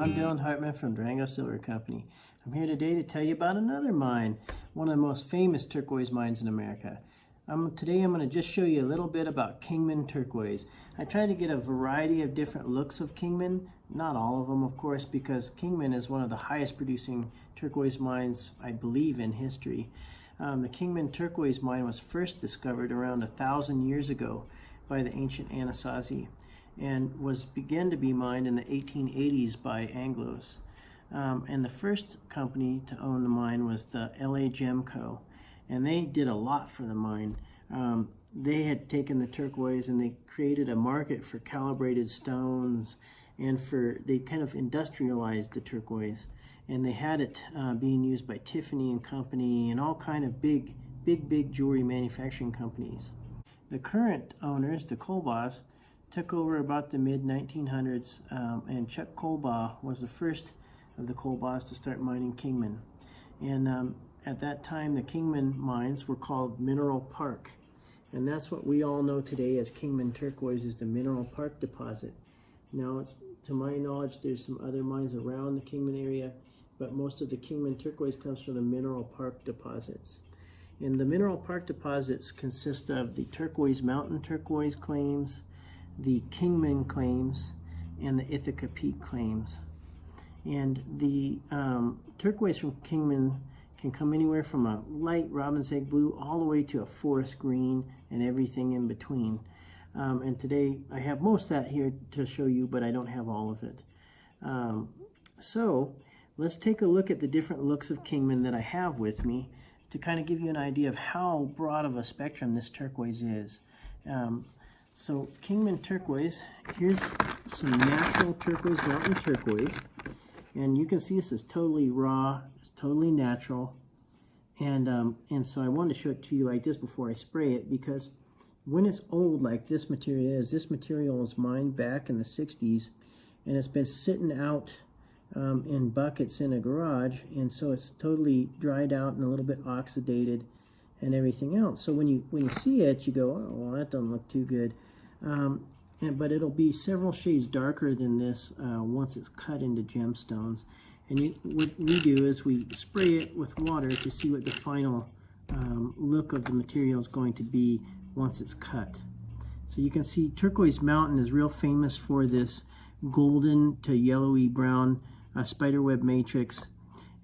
I'm Dillon Hartman from Durango Silver Company. I'm here today to tell you about another mine, one of the most famous turquoise mines in America. Today I'm going to just show you a little bit about Kingman Turquoise. I tried to get a variety of different looks of Kingman, not all of them of course, because Kingman is one of the highest producing turquoise mines I believe in history. The Kingman Turquoise mine was first discovered around 1,000 years ago by the ancient Anasazi, and began to be mined in the 1880s by Anglos. And the first company to own the mine was the LA Gem Co. And they did a lot for the mine. They had taken the turquoise and they created a market for calibrated stones, and they kind of industrialized the turquoise. And they had it being used by Tiffany and Company and all kind of big jewelry manufacturing companies. The current owners, the Colbaugh, took over about the mid-1900s, and Chuck Colbaugh was the first of the Colbaughs to start mining Kingman. And at that time, the Kingman mines were called Mineral Park. And that's what we all know today as Kingman Turquoise, is the Mineral Park deposit. Now, to my knowledge, there's some other mines around the Kingman area, but most of the Kingman Turquoise comes from the Mineral Park deposits. And the Mineral Park deposits consist of the Turquoise Mountain Turquoise claims, the Kingman claims, and the Ithaca Peak claims. And the turquoise from Kingman can come anywhere from a light robin's egg blue all the way to a forest green and everything in between. And today I have most of that here to show you, but I don't have all of it. So let's take a look at the different looks of Kingman that I have with me to kind of give you an idea of how broad of a spectrum this turquoise is. So Kingman Turquoise, here's some natural turquoise, mountain turquoise. And you can see this is totally raw, it's totally natural. And so I wanted to show it to you like this before I spray it, because when it's old like this material was mined back in the 60s, and it's been sitting out in buckets in a garage, and so it's totally dried out and a little bit oxidated and everything else. So when you see it, you go, oh, well, that doesn't look too good. But it'll be several shades darker than this once it's cut into gemstones. And what we do is we spray it with water to see what the final look of the material is going to be once it's cut. So you can see Turquoise Mountain is real famous for this golden to yellowy brown spiderweb matrix.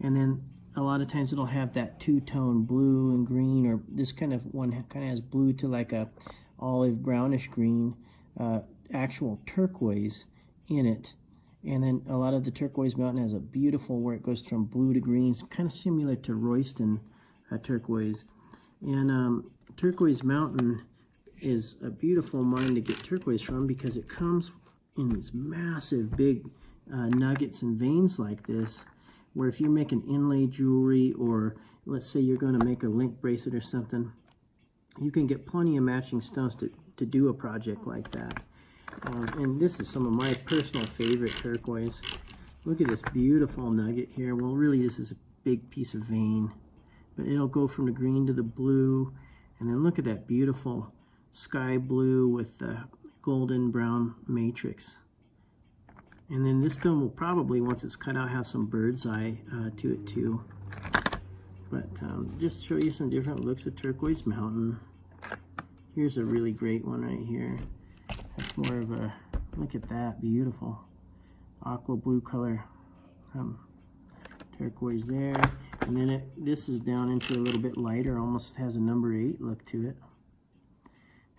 And then a lot of times it'll have that two-tone blue and green, or this kind of one kind of has blue to like a olive brownish green, actual turquoise in it. And then a lot of the Turquoise Mountain has a beautiful where it goes from blue to green, kind of similar to Royston turquoise. And Turquoise Mountain is a beautiful mine to get turquoise from, because it comes in these massive big nuggets and veins like this, where if you're making inlay jewelry, or let's say you're going to make a link bracelet or something, you can get plenty of matching stones to do a project like that. And this is some of my personal favorite turquoise. Look at this beautiful nugget here. Well, really this is a big piece of vein, but it'll go from the green to the blue, and then look at that beautiful sky blue with the golden brown matrix. And then this stone will probably, once it's cut out, have some bird's eye to it too. But just show you some different looks of Turquoise Mountain. Here's a really great one right here. That's more of a, look at that, beautiful aqua blue color turquoise there. And then this is down into a little bit lighter, almost has a number 8 look to it.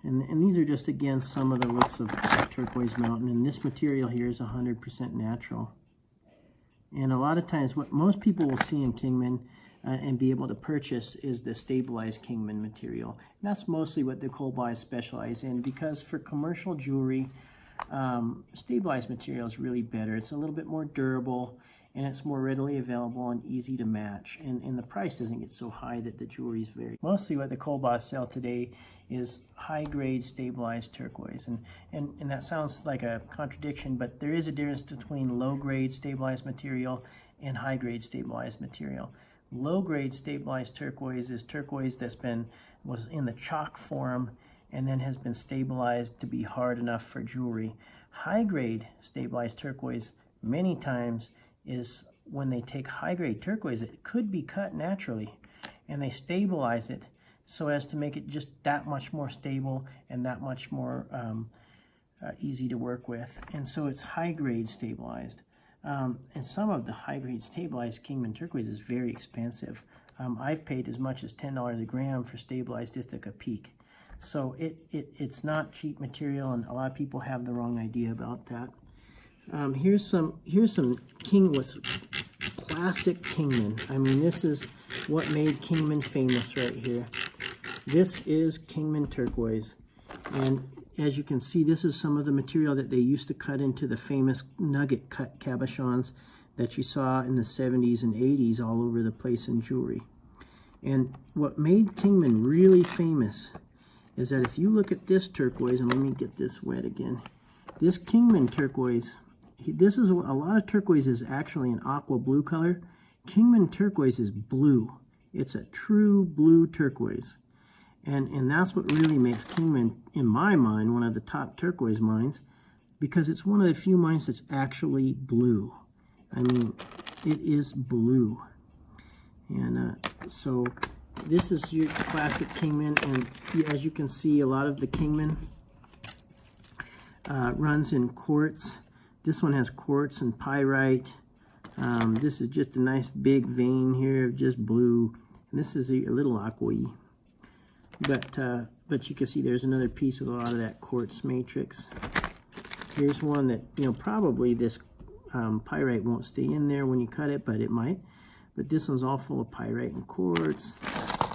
And these are just, again, some of the looks of Turquoise Mountain. And this material here is 100% natural. And a lot of times what most people will see in Kingman and be able to purchase is the stabilized Kingman material. And that's mostly what the Colbaughs specialize in, because for commercial jewelry, stabilized material is really better. It's a little bit more durable, and it's more readily available and easy to match. And the price doesn't get so high that the jewelry is very... Mostly what the Colbaughs sell today is high-grade stabilized turquoise. And that sounds like a contradiction, but there is a difference between low-grade stabilized material and high-grade stabilized material. Low-grade stabilized turquoise is turquoise was in the chalk form and then has been stabilized to be hard enough for jewelry. High-grade stabilized turquoise many times is when they take high-grade turquoise, it could be cut naturally, and they stabilize it so as to make it just that much more stable and that much more easy to work with. And so it's high-grade stabilized. And some of the high-grade stabilized Kingman turquoise is very expensive. I've paid as much as $10 a gram for stabilized Ithaca Peak. So it's not cheap material, and a lot of people have the wrong idea about that. Here's some what's classic Kingman. I mean, this is what made Kingman famous right here. This is Kingman turquoise, and as you can see, this is some of the material that they used to cut into the famous nugget cut cabochons that you saw in the 70s and 80s all over the place in jewelry. And what made Kingman really famous is that if you look at this turquoise, and let me get this wet again, this Kingman turquoise, this is a lot of turquoise is actually an aqua blue color. Kingman turquoise is blue. It's a true blue turquoise. And that's what really makes Kingman, in my mind, one of the top turquoise mines, because it's one of the few mines that's actually blue. I mean, it is blue. And so this is your classic Kingman, and as you can see, a lot of the Kingman runs in quartz. This one has quartz and pyrite. This is just a nice big vein here of just blue. And this is a little aqua-y. But you can see there's another piece with a lot of that quartz matrix. Here's one that, you know, probably this pyrite won't stay in there when you cut it, but it might. But this one's all full of pyrite and quartz,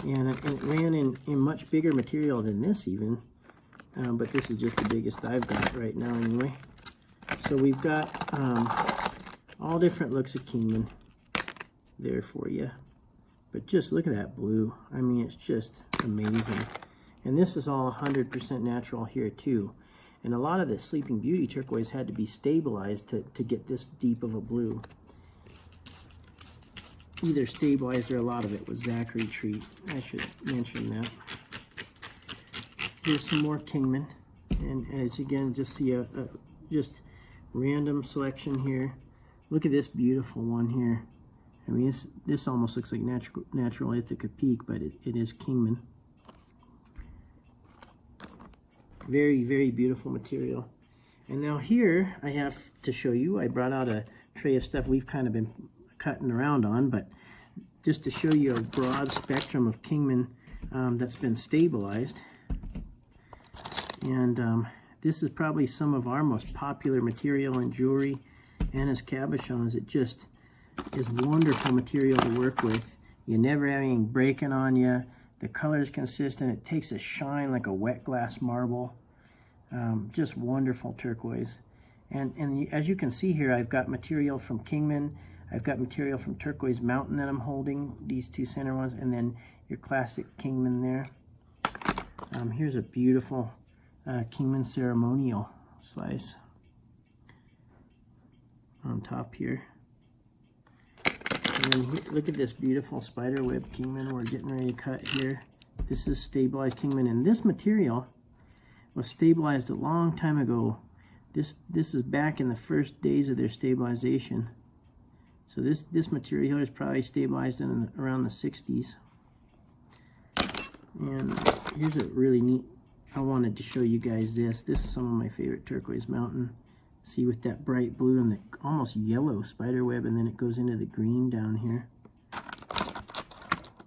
and it ran in much bigger material than this even. But this is just the biggest I've got right now anyway. So we've got all different looks of Kingman there for you. But just look at that blue. I mean, it's just amazing. And this is all 100% natural here too. And a lot of the Sleeping Beauty turquoise had to be stabilized to get this deep of a blue. Either stabilized or a lot of it was Zachary treat. I should mention that. Here's some more Kingman. And as again, just see a just random selection here. Look at this beautiful one here. I mean, this almost looks like natural Ithaca Peak, but it is Kingman. Very, very beautiful material. And now here I have to show you, I brought out a tray of stuff we've kind of been cutting around on, but just to show you a broad spectrum of Kingman that's been stabilized. And this is probably some of our most popular material in jewelry and as cabochons. It just is wonderful material to work with. You never have anything breaking on you. The color is consistent. It takes a shine like a wet glass marble. Just wonderful turquoise. And as you can see here, I've got material from Kingman. I've got material from Turquoise Mountain that I'm holding, these two center ones, and then your classic Kingman there. Here's a beautiful Kingman ceremonial slice on top here. And then here, look at this beautiful spiderweb Kingman we're getting ready to cut here. This is stabilized Kingman, and this material was stabilized a long time ago. This is back in the first days of their stabilization. So this material here is probably stabilized in around the 60s. And here's a really neat, I wanted to show you guys this. This is some of my favorite Turquoise Mountain. See, with that bright blue and the almost yellow spider web, and then it goes into the green down here.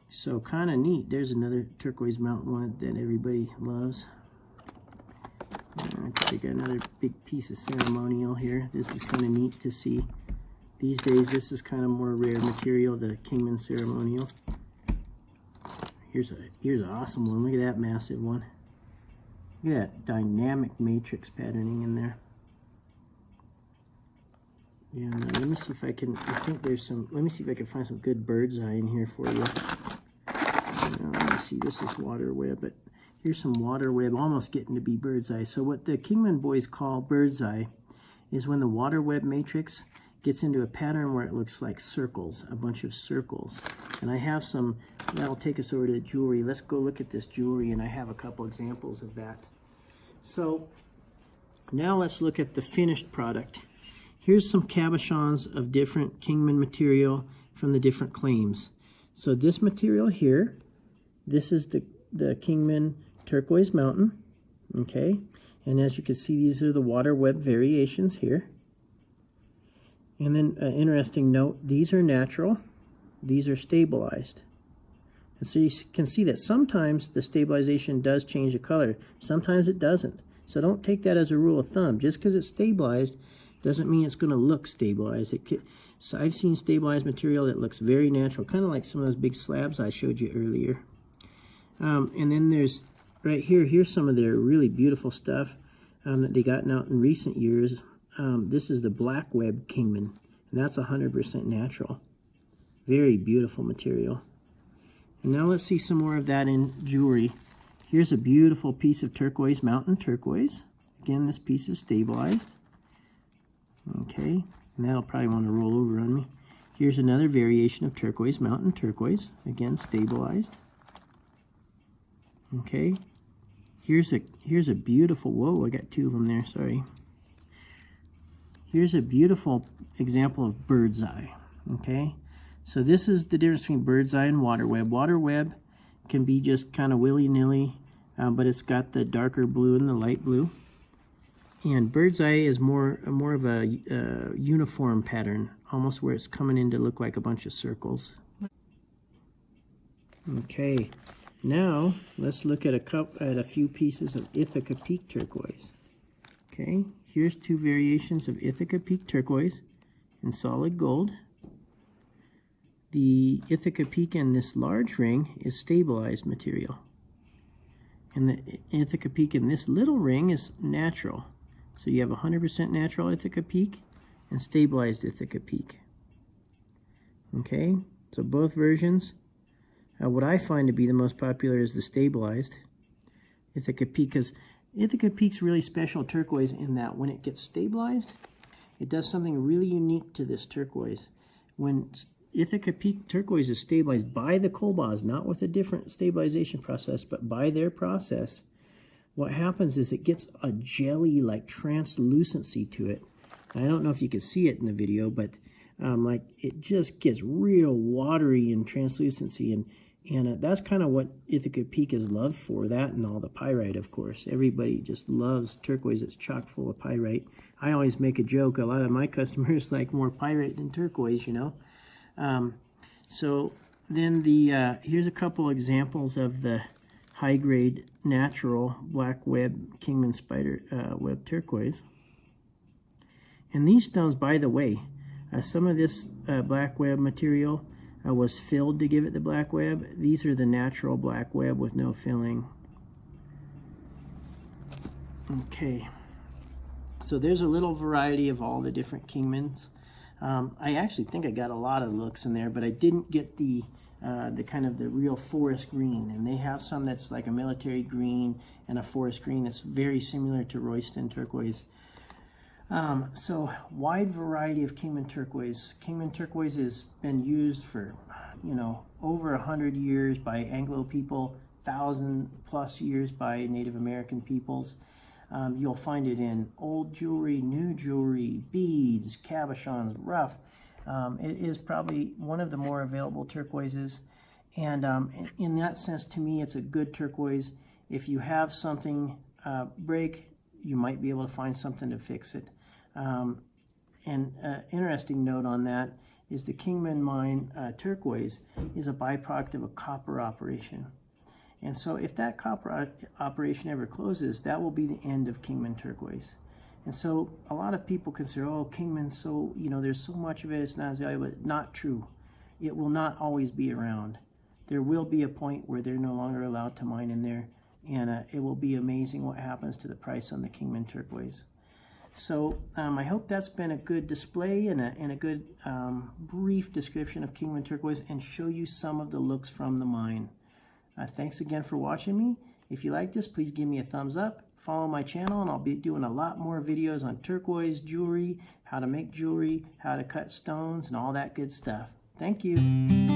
So kind of neat. There's another Turquoise Mountain one that everybody loves. I got another big piece of ceremonial here. This is kind of neat to see. These days, this is kind of more rare material, the Kingman ceremonial. Here's an awesome one. Look at that massive one. Look at that dynamic matrix patterning in there. And let me see if I can, I think there's some, let me see if I can find some good bird's eye in here for you. Let me see, this is water web, but here's some water web almost getting to be bird's eye. So what the Kingman boys call bird's eye is when the water web matrix gets into a pattern where it looks like circles, a bunch of circles. And I have some, that'll take us over to the jewelry. Let's go look at this jewelry, and I have a couple examples of that. So now let's look at the finished product. here's some cabochons of different Kingman material from the different claims. So this material here, this is the Kingman Turquoise Mountain, okay? And as you can see, these are the water web variations here. And then an interesting note, these are natural, these are stabilized. And so you can see that sometimes the stabilization does change the color, sometimes it doesn't. So don't take that as a rule of thumb. Just because it's stabilized doesn't mean it's going to look stabilized. So I've seen stabilized material that looks very natural, kind of like some of those big slabs I showed you earlier. And then there's, right here, here's some of their really beautiful stuff that they gotten out in recent years. This is the Black Web Kingman, and that's 100% natural. Very beautiful material. And now let's see some more of that in jewelry. Here's a beautiful piece of turquoise, mountain turquoise. Again, this piece is stabilized. Okay, and that'll probably want to roll over on me. Here's another variation of turquoise, mountain turquoise. Again, stabilized. Okay, here's a beautiful, whoa, I got two of them there, sorry. Here's a beautiful example of bird's eye, okay? So this is the difference between bird's eye and water web. Water web can be just kind of willy-nilly, but it's got the darker blue and the light blue. And bird's eye is more of a uniform pattern, almost where it's coming in to look like a bunch of circles. Okay, now let's look at a few pieces of Ithaca Peak turquoise. Okay, here's two variations of Ithaca Peak turquoise in solid gold. The Ithaca Peak in this large ring is stabilized material. And the Ithaca Peak in this little ring is natural. So you have 100% natural Ithaca Peak and stabilized Ithaca Peak. Okay, so both versions. What I find to be the most popular is the stabilized Ithaca Peak, because Ithaca Peak's really special turquoise in that when it gets stabilized, it does something really unique to this turquoise. When Ithaca Peak turquoise is stabilized by the Cobas, not with a different stabilization process, but by their process, what happens is it gets a jelly-like translucency to it. I don't know if you can see it in the video, but like it just gets real watery and translucency, and that's kind of what Ithaca Peak is loved for, that and all the pyrite, of course. Everybody just loves turquoise that's chock full of pyrite. I always make a joke, a lot of my customers like more pyrite than turquoise, you know. So then here's a couple examples of the high-grade natural black web Kingman spider web turquoise. And these stones, by the way, some of this black web material was filled to give it the black web. These are the natural black web with no filling. Okay, so there's a little variety of all the different Kingmans. I actually think I got a lot of looks in there, but I didn't get the kind of the real forest green. And they have some that's like a military green and a forest green that's very similar to Royston turquoise. So wide variety of Kingman turquoise. Kingman turquoise has been used for, you know, over 100 years by Anglo people, 1,000+ years by Native American peoples. You'll find it in old jewelry, new jewelry, beads, cabochons, rough. It is probably one of the more available turquoises. And in that sense, to me, it's a good turquoise. If you have something break, you might be able to find something to fix it. Interesting note on that is the Kingman mine turquoise is a byproduct of a copper operation. And so if that copper operation ever closes, that will be the end of Kingman turquoise. And so a lot of people consider, oh, Kingman, so, you know, there's so much of it, it's not as valuable. Not true. It will not always be around. There will be a point where they're no longer allowed to mine in there, and it will be amazing what happens to the price on the Kingman turquoise. So I hope that's been a good display and a good brief description of Kingman turquoise and show you some of the looks from the mine. Thanks again for watching me. If you like this, please give me a thumbs up. Follow my channel, and I'll be doing a lot more videos on turquoise jewelry, how to make jewelry, how to cut stones, and all that good stuff. Thank you.